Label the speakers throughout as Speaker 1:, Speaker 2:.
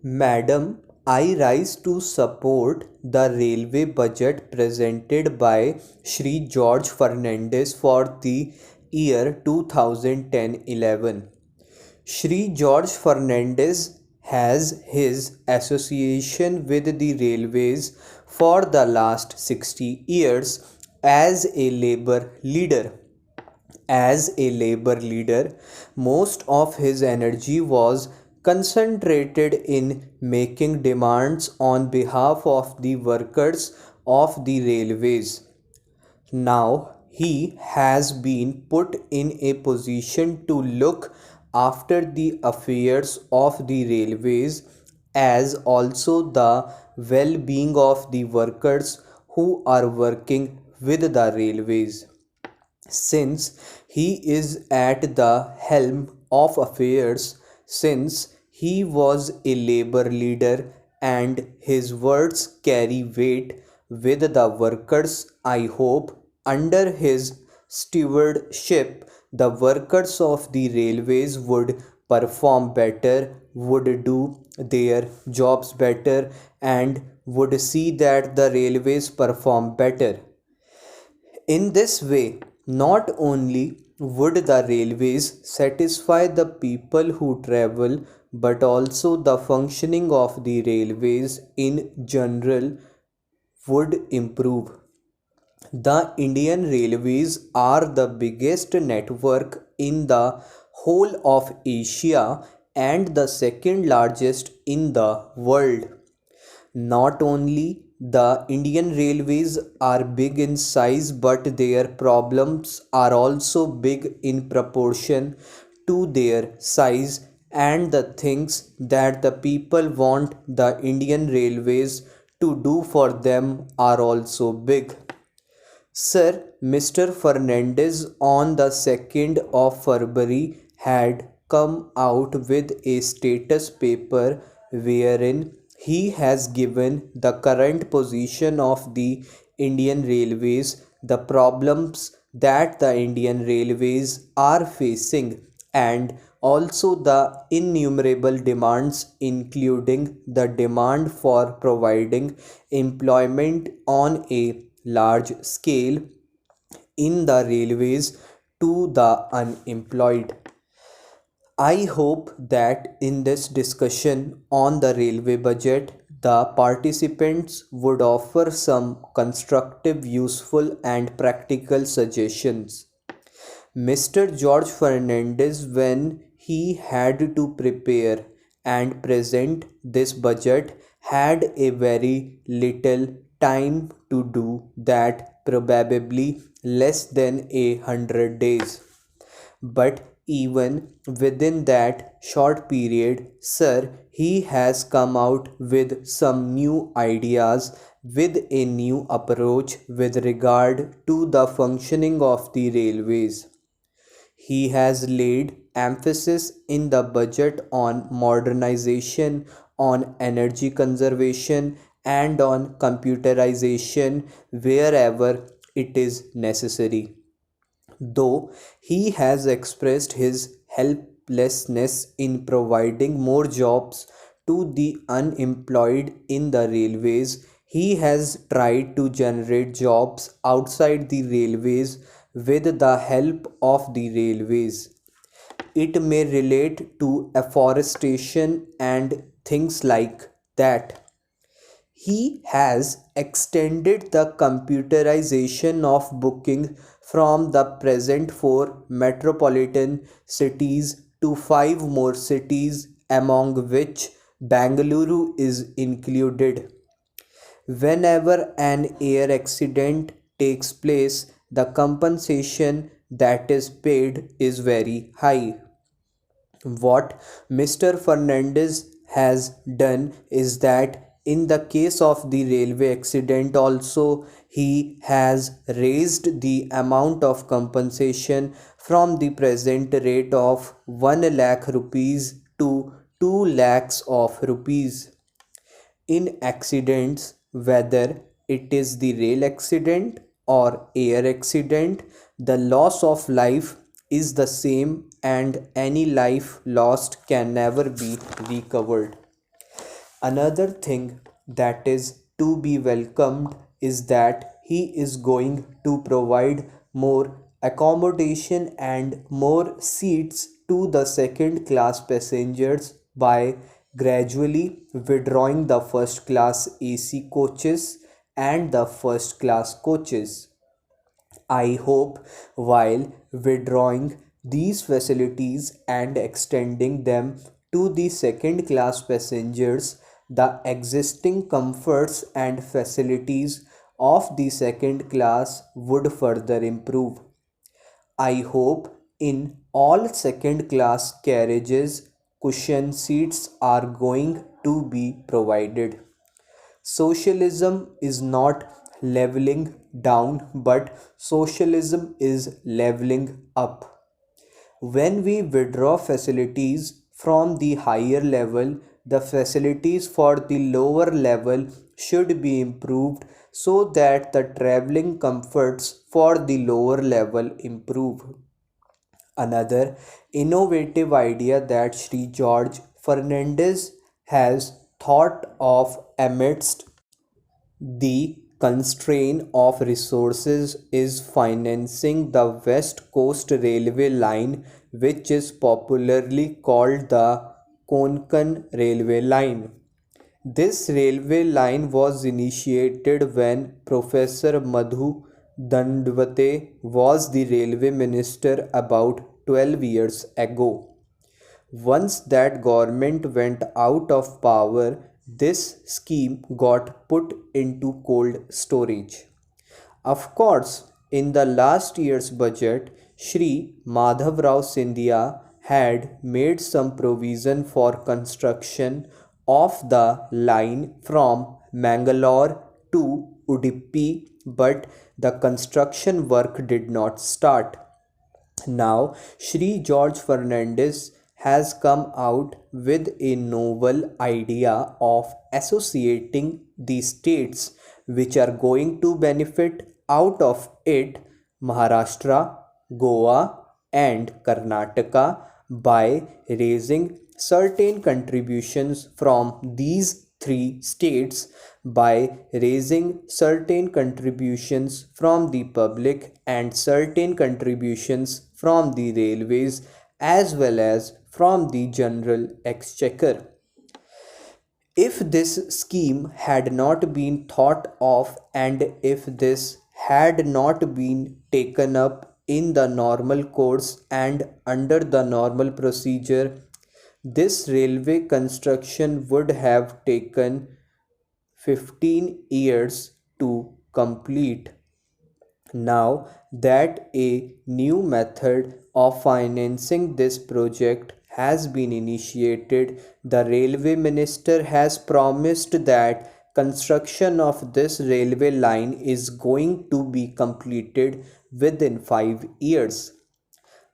Speaker 1: Madam, I rise to support the railway budget presented by Shri George Fernandez for the year 2010-11. Shri George Fernandez has his association with the railways for the last 60 years as a labor leader. As a labor leader, most of his energy was concentrated in making demands on behalf of the workers of the railways. Now he has been put in a position to look after the affairs of the railways as also the well being of the workers who are working with the railways. Since he is at the helm of affairs, since he was a labor leader and his words carry weight with the workers, I hope under his stewardship the workers of the railways would perform better, would do their jobs better, and would see that the railways perform better. In this way, not only would the railways satisfy the people who travel, but also the functioning of the railways in general would improve. The Indian Railways are the biggest network in the whole of Asia and the second largest in the world. Not only the Indian Railways are big in size, but their problems are also big in proportion to their size, and the things that the people want the Indian Railways to do for them are also big. Sir Mr. Fernandez on the 2nd of February had come out with a status paper wherein he has given the current position of the Indian Railways, the problems that the Indian Railways are facing, and also the innumerable demands, including the demand for providing employment on a large scale in the railways to the unemployed. I hope that in this discussion on the railway budget, the participants would offer some constructive, useful, and practical suggestions. Mr. George Fernandez, when he had to prepare and present this budget, had a very little time to do that, probably less than 100 days. But even within that short period, sir, he has come out with some new ideas, with a new approach with regard to the functioning of the railways. He has laid emphasis in the budget on modernization, on energy conservation, and on computerization wherever it is necessary. Though he has expressed his helplessness in providing more jobs to the unemployed in the railways, he has tried to generate jobs outside the railways with the help of the railways. It may relate to afforestation and things like that. He has extended the computerization of booking from the present four metropolitan cities to five more cities, among which Bangalore is included. Whenever an air accident takes place, the compensation that is paid is very high. What Mr. Fernandez has done is that in the case of the railway accident also he has raised the amount of compensation from the present rate of 1 lakh rupees to 2 lakhs of rupees. In accidents, whether it is the rail accident or air accident, the loss of life is the same and any life lost can never be recovered. Another thing that is to be welcomed is that he is going to provide more accommodation and more seats to the second class passengers by gradually withdrawing the first class AC coaches and the first class coaches. I hope while withdrawing these facilities and extending them to the second class passengers, the existing comforts and facilities of the second class would further improve. I hope in all second class carriages cushion seats are going to be provided. Socialism is not leveling down, but socialism is leveling up. When we withdraw facilities from the higher level, the facilities for the lower level should be improved so that the traveling comforts for the lower level improve. Another innovative idea that Sri George Fernandez has thought of amidst the constraint of resources is financing the West Coast Railway line, which is popularly called the Konkan Railway Line. This railway line was initiated when Professor Madhu Dandavate was the railway minister about 12 years ago. Once that government went out of power, this scheme got put into cold storage. Of course, in the last year's budget, Shri Madhav Rao Sindhia had made some provision for construction of the line from Mangalore to Udupi, but the construction work did not start. Now, Shri George Fernandez has come out with a novel idea of associating the states which are going to benefit out of it, Maharashtra, Goa, and Karnataka, by raising certain contributions from these three states, by raising certain contributions from the public and certain contributions from the railways as well as from the general exchequer. If this scheme had not been thought of and if this had not been taken up in the normal course and under the normal procedure, this railway construction would have taken 15 years to complete. Now that a new method of financing this project has been initiated, the railway minister has promised that construction of this railway line is going to be completed within 5 years.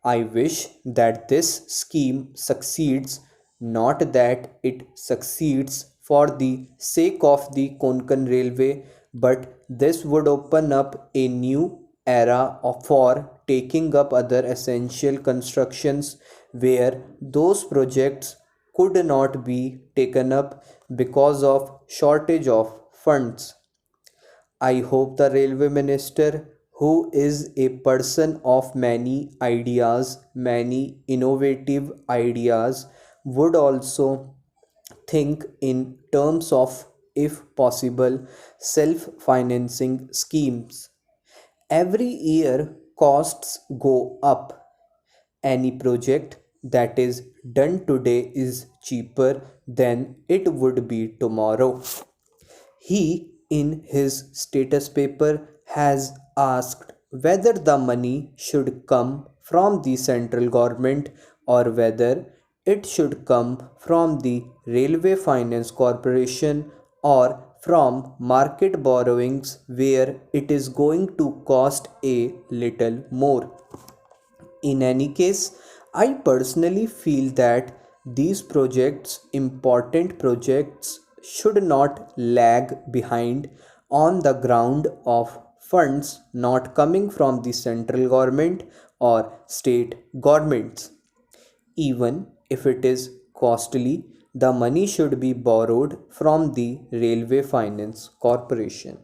Speaker 1: I wish that this scheme succeeds, not that it succeeds for the sake of the Konkan Railway, but this would open up a new era for taking up other essential constructions where those projects could not be taken up because of shortage of funds. I hope the railway minister, who is a person of many ideas, many innovative ideas, would also think in terms of, if possible, self financing schemes. Every year, costs go up. Any project that is done today is cheaper than it would be tomorrow. He, in his status paper, has asked whether the money should come from the central government or whether it should come from the Railway Finance Corporation or from market borrowings where it is going to cost a little more. In any case, I personally feel that these projects, important projects, should not lag behind on the ground of funds not coming from the central government or state governments. Even if it is costly, The money should be borrowed from the Railway Finance Corporation.